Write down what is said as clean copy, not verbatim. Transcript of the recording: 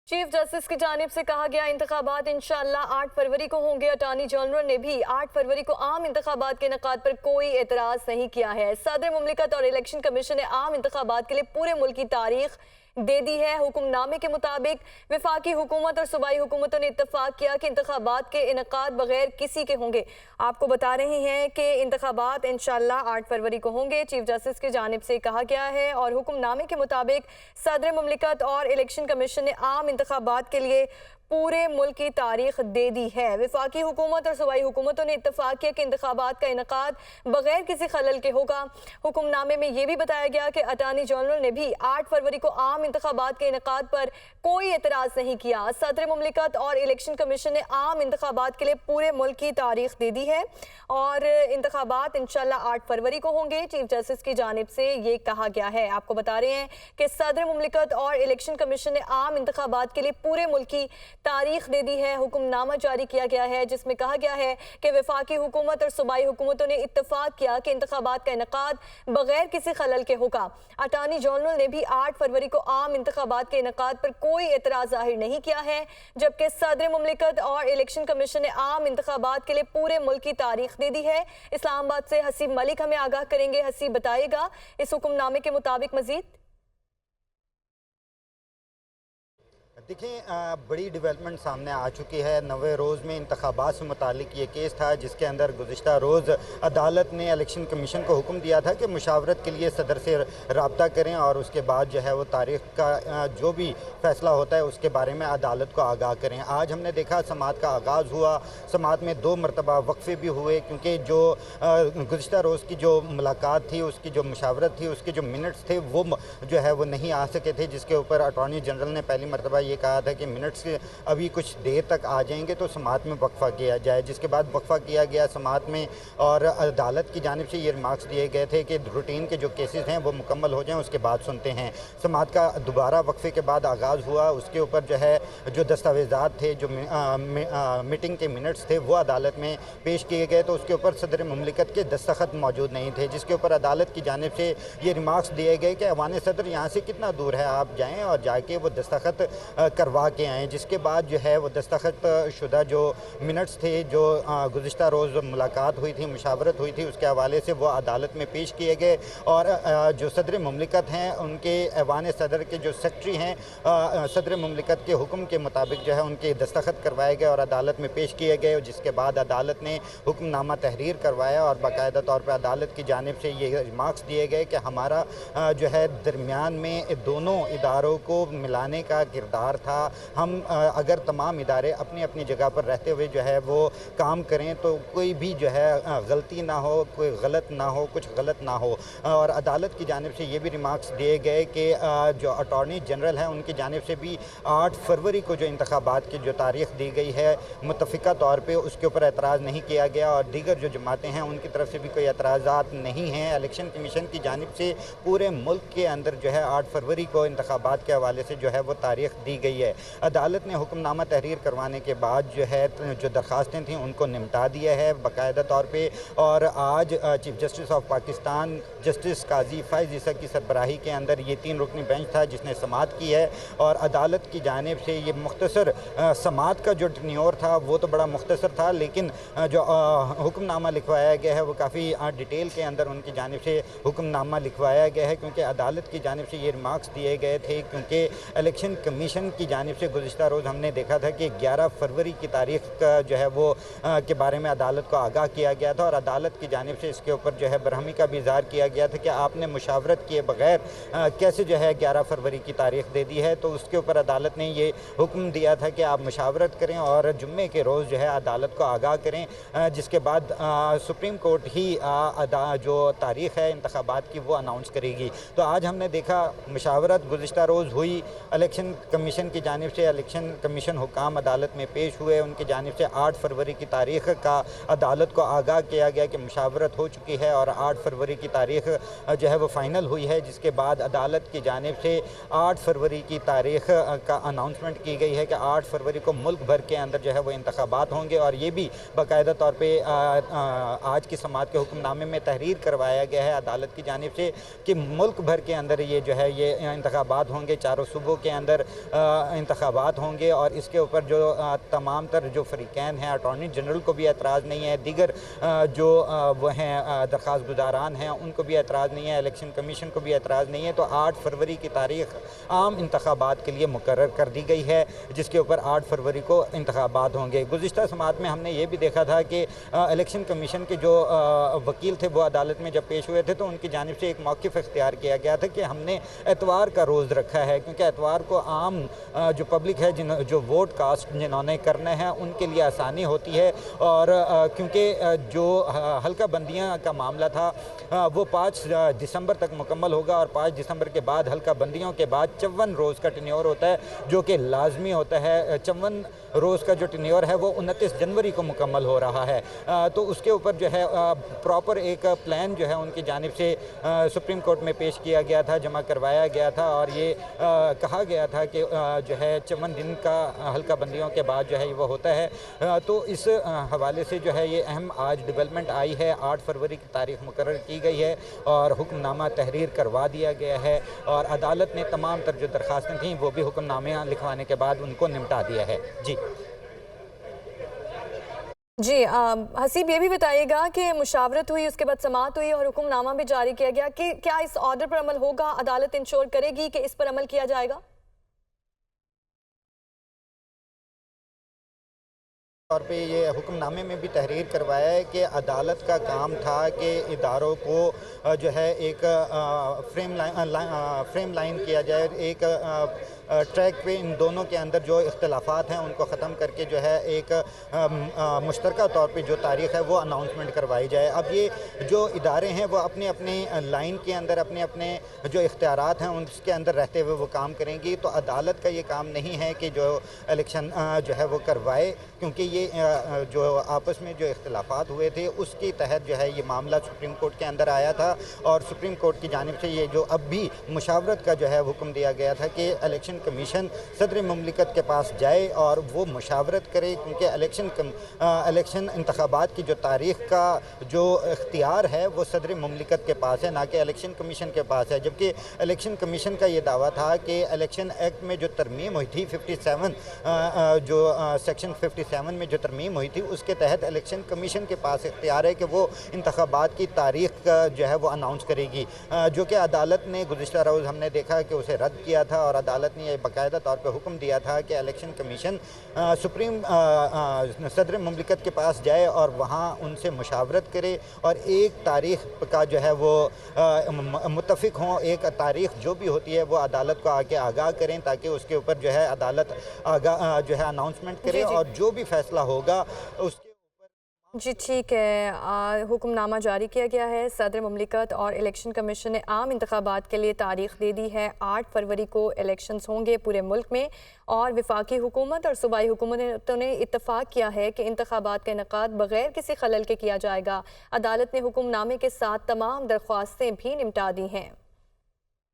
Chief justice की जानिब से कहा गया इंतखाबात इंशाअल्लाह 8 फरवरी को होंगे। अटॉर्नी जनरल ने भी 8 फरवरी को आम इंतखाबात के इनेकाद पर कोई एतराज नहीं किया है। सदर मुमलिकत और इलेक्शन कमीशन ने आम इंतखाबात के लिए पूरे मुल्क की तारीख दे दी है। हुक्मनामे के मुताबिक वफाकी हुकूमत और सूबाई हुकूमतों ने इत्तफाक किया कि इंतखाबात के इनेकाद बगैर किसी के होंगे। आपको बता रहे हैं कि इंतखाबात इंशाअल्लाह 8 फरवरी को होंगे। चीफ जस्टिस की जानिब से कहा गया है और हुक्मनामे के मुताबिक सदर मुमलिकत और इलेक्शन कमीशन ने आम इंतखाबात के लिए पूरे मुल्क की तारीख दे दी है। वफाकी हुकूमत और सूबाई हुकूमतों ने इत्तफाक किया कि इंतखाबात का इनेकाद बगैर किसी खलल के होगा। हुक्मनामे में यह भी बताया गया कि अटॉर्नी जनरल ने भी 8 फरवरी को आम इंतखाबात के इनेकाद पर कोई एतराज नहीं किया। सदर मुमलिकत और इलेक्शन कमीशन ने आम इंतखाबात के लिए पूरे मुल्क की तारीख दे दी है और इंतखाबात इंशाअल्लाह 8 फरवरी को होंगे। चीफ जस्टिस की जानिब से ये कहा गया है। आपको बता रहे हैं कि सदर मुमलिकत और इलेक्शन कमीशन ने आम इंतखाबात के लिए पूरे मुल्क की तारीख दे दी है। हुक्मनामा जारी किया गया है जिसमें कहा गया है कि वफाकी हुकूमत और सूबाई हुकूमतों ने इत्तफाक किया कि इंतखाबात का इनेकाद बगैर किसी खलल के होगा। अटॉर्नी जनरल ने भी 8 फरवरी को आम इंतखाबात के इनेकाद पर कोई एतराज जाहिर नहीं किया है, जबकि सदर मुमलिकत और इलेक्शन कमीशन ने आम इंतखाबात के लिए पूरे मुल्क की तारीख दे दी है। इस्लामाबाद से हसीब मलिक हमें आगाह करेंगे। हसीब, बताइएगा इस हुक्मनामे के मुताबिक मजीद। देखिए, बड़ी डेवलपमेंट सामने आ चुकी है। नवे रोज़ में इंतखाबात से मुतालिक ये केस था जिसके अंदर गुज़िश्ता रोज़ अदालत ने इलेक्शन कमीशन को हुक्म दिया था कि मुशावरत के लिए सदर से रब्ता करें और उसके बाद जो है वो तारीख़ का जो भी फ़ैसला होता है उसके बारे में अदालत को आगाह करें। आज हमने देखा समात का आगाज़ हुआ। समात में 2 मरतबा वक्फ़े भी हुए क्योंकि जो गुज़िश्ता रोज़ की जो मुलाकात थी, उसकी जो मुशावरत थी, उसके जो मिनट्स थे वो जो है वो नहीं आ सके थे, जिसके ऊपर अटॉर्नी जनरल ने पहली मरतबा ये कहा था कि मिनट्स अभी कुछ देर तक आ जाएंगे तो समात में वक्फा किया जाए। जिसके बाद वक्फा किया गया समात में और अदालत की जानिब से ये रिमार्क्स दिए गए थे कि रूटीन के जो केसेस हैं वो मुकम्मल हो जाएं, उसके बाद सुनते हैं। समात का दोबारा वक्फे के बाद आगाज़ हुआ। उसके ऊपर जो है जो दस्तावेज़ात थे, जो मीटिंग के मिनट्स थे वो अदालत में पेश किए गए तो उसके ऊपर सदर मुमलिकत के दस्तखत मौजूद नहीं थे, जिसके ऊपर अदालत की जानिब से ये रिमार्क्स दिए गए कि ऐवान सदर यहाँ से कितना दूर है, आप जाएँ और जाके वो दस्तखत करवा के आएँ। जिसके बाद जो है वो दस्तखत शुदा जो मिनट्स थे, जो गुज़िश्ता रोज़ मुलाकात हुई थी, मुशावरत हुई थी, उसके हवाले से वो अदालत में पेश किए गए और जो सदर मुमलिकत हैं उनके ऐवान सदर के जो सेक्रेटरी हैं, सदर मुमलिकत के हुक्म के मुताबिक जो है उनके दस्तखत करवाए गए और अदालत में पेश किए गए। जिसके बाद अदालत ने हुक्मनामा तहरीर करवाया और बाकायदा तौर पर अदालत की जानिब से ये रिमार्क्स दिए गए कि हमारा जो है दरमियान में दोनों इदारों को मिलाने का किरदार था। हम अगर तमाम इदारे अपनी अपनी जगह पर रहते हुए जो है वो काम करें तो कोई भी जो है गलती ना हो, कोई गलत ना हो, कुछ गलत ना हो। और अदालत की जानिब से ये भी रिमार्क्स दिए गए कि जो अटॉर्नी जनरल हैं उनकी जानिब से भी 8 फरवरी को जो इंतखाबात की जो तारीख़ दी गई है मुत्तफ़िका तौर पर उसके ऊपर एतराज़ नहीं किया गया और दीगर जो जमातें हैं उनकी तरफ से भी कोई एतराज़ात नहीं हैं। इलेक्शन कमीशन की जानिब से पूरे मुल्क के अंदर जो है 8 फरवरी को इंतखाबात के हवाले से जो है वो तारीख़ दी गई है। अदालत ने हुक्मनामा तहरीर करवाने के बाद जो है जो दरख्वास्तें थीं उनको निपटा दिया है बाकायदा तौर पे और आज chief justice of Pakistan justice Qazi Faez Isa की सरबराही के अंदर ये 3 रुकनी बेंच था जिसने समात की है और अदालत की जानिब से ये मुख्तसर समात का जो टेन्योर था वो तो बड़ा मुख्तसर था, लेकिन जो हुक्मनामा लिखवाया गया है वो काफ़ी डिटेल के अंदर उनकी जानिब से हुक्मनामा लिखवाया गया है क्योंकि अदालत की जानिब से ये रिमार्क्स दिए गए थे क्योंकि इलेक्शन कमीशन की जानिब से गुज़िश्ता रोज़ हमने देखा था कि 11 फरवरी की तारीख़ का जो है वो के बारे में अदालत को आगाह किया गया था और अदालत की जानिब से इसके ऊपर जो है बरहमी का भी इज़हार किया गया था कि आपने मुशावरत किए बगैर कैसे जो है 11 फरवरी की तारीख़ दे दी है। तो उसके ऊपर अदालत ने ये हुक्म दिया था कि आप मुशावरत करें और जुम्मे के रोज़ जो है अदालत को आगाह करें, जिसके बाद सुप्रीम कोर्ट ही जो तारीख़ है इंतखाबात की वो अनाउंस करेगी। तो आज हमने देखा मुशावरत गुज़िश्ता रोज़ हुई, इलेक्शन कमीशन की जानिब से इलेक्शन कमीशन हुकाम अदालत में पेश हुए, उनकी जानिब से 8 फरवरी की तारीख़ का अदालत को आगाह किया गया कि मुशावरत हो चुकी है और 8 फरवरी की तारीख़ जो है वो फ़ाइनल हुई है। जिसके बाद अदालत की जानिब से 8 फरवरी की तारीख़ का अनाउंसमेंट की गई है कि 8 फरवरी को मुल्क भर के अंदर जो है वो इंतखाबात होंगे और ये भी बाकायदा तौर पर आज की समात के हुक्मनामे में तहरीर करवाया गया है अदालत की जानिब से कि मुल्क भर के अंदर ये जो है ये इंतखाबात होंगे। चारों सूबों के अंदर इंतखाबात होंगे और इसके ऊपर जो तमाम तर जो फ़रीक़ैन हैं, अटॉर्नी जनरल को भी एतराज़ नहीं है, दीगर जो वो हैं दरख्वास्त गुज़ारान हैं उनको भी एतराज़ नहीं है, इलेक्शन कमीशन को भी एतराज़ नहीं है। तो 8 फरवरी की तारीख़ आम इंतखाबात के लिए मुकर्रर कर दी गई है, जिसके ऊपर 8 फरवरी को इंतखाबात होंगे। गुज़िश्ता समात में हमने ये भी देखा था कि इलेक्शन कमीशन के जो वकील थे वो अदालत में जब पेश हुए थे तो उनकी जानिब से एक मौक़िफ़ इख्तियार किया गया था कि हमने एतवार का रोज़ रखा है, क्योंकि एतवार को आम जो पब्लिक है जो वोट कास्ट जिन्होंने करने हैं उनके लिए आसानी होती है। और क्योंकि जो हल्का बंदियां का मामला था वो 5 दिसंबर तक मुकम्मल होगा और 5 दिसंबर के बाद हल्का बंदियों के बाद 54 रोज़ का टेन्योर होता है, जो कि लाजमी होता है। 54 रोज़ का जो टेन्योर है वो 29 जनवरी को मुकम्मल हो रहा है। तो उसके ऊपर जो है प्रॉपर एक प्लान जो है उनकी जानिब से सुप्रीम कोर्ट में पेश किया गया था, जमा करवाया गया था और ये कहा गया था कि जो है 54 दिन का हल्का बंदियों के बाद जो है वो होता है। तो इस हवाले से जो है ये अहम आज डेवलपमेंट आई है। 8 फरवरी की तारीख़ मुकर्रर की गई है और हुक्मनामा तहरीर करवा दिया गया है और अदालत ने तमाम तर जो दरख्वास्तें थीं वो भी हुक्मनामे लिखवाने के बाद उनको निपटा दिया है। जी जी हसीब, ये भी बताइएगा कि मुशावरत हुई, उसके बाद समाअत हुई और हुक्मनामा भी जारी किया गया कि क्या इस ऑर्डर पर अमल होगा? अदालत इंश्योर करेगी कि इस पर अमल किया जाएगा? तौर पे ये हुक्मनामे में भी तहरीर करवाया है कि अदालत का काम था कि इदारों को जो है एक फ्रेम लाइन किया जाए, एक ट्रैक पे इन दोनों के अंदर जो इख्तलाफात हैं उनको ख़त्म करके जो है एक मुश्तरका तौर पे जो तारीख़ है वो अनाउंसमेंट करवाई जाए। अब ये जो इदारे हैं वो अपने अपने लाइन के अंदर अपने अपने जो इख्तियारात हैं उसके अंदर रहते हुए वो काम करेंगी। तो अदालत का ये काम नहीं है कि जो इलेक्शन जो है वो करवाए, क्योंकि ये जो आपस में जो इख्तलाफात हुए थे उसके तहत जो है ये मामला सुप्रीम कोर्ट के अंदर आया था और सुप्रीम कोर्ट की जानिब से ये जो अब भी मुशावरत का जो है हुक्म दिया गया था कि इलेक्शन कमीशन सदर मुमलिकत के पास जाए और वो मुशावरत करे, क्योंकि इलेक्शन इंतखाबात की जो तारीख़ का जो इख्तियार है वो सदर मुमलिकत के पास है, ना कि इलेक्शन कमीशन के पास है। जबकि इलेक्शन कमीशन का ये दावा था कि इलेक्शन एक्ट में जो तरमीम हुई थी 57 जो सेक्शन 57 में जो तरमीम हुई थी उसके तहत इलेक्शन कमीशन के पास इख्तियार है कि वो इंतखाबात की तारीख़ जो है वो अनाउंस करेगी, जो कि अदालत ने गुज़िश्ता रोज़ हमने देखा कि उसे रद्द किया था और अदालत ने यह बाकायदा तौर पर हुक्म दिया था कि इलेक्शन कमीशन सुप्रीम सदर मुमलिकत के पास जाए और वहाँ उनसे मुशावरत करे और एक तारीख़ का जो है वो मुत्तफ़िक हों, एक तारीख़ जो भी होती है वो अदालत को आके आगाह करें ताकि उसके ऊपर जो है अदालत आगाह जो है अनाउंसमेंट करे और जो भी फैसला होगा उसके जी ठीक है। हुक्मनामा जारी किया गया है। सदर मुमलिकत और इलेक्शन कमीशन ने आम इंतखाबात के लिए तारीख दे दी है। 8 फरवरी को इलेक्शंस होंगे पूरे मुल्क में और वफाकी हुकूमत और सूबाई हुकूमतों ने इत्तफाक किया है कि इंतखाबात का इनेकाद बगैर किसी खलल के किया जाएगा। अदालत ने हुक्मनामे के साथ तमाम दरख्वास्तें भी निपटा दी हैं।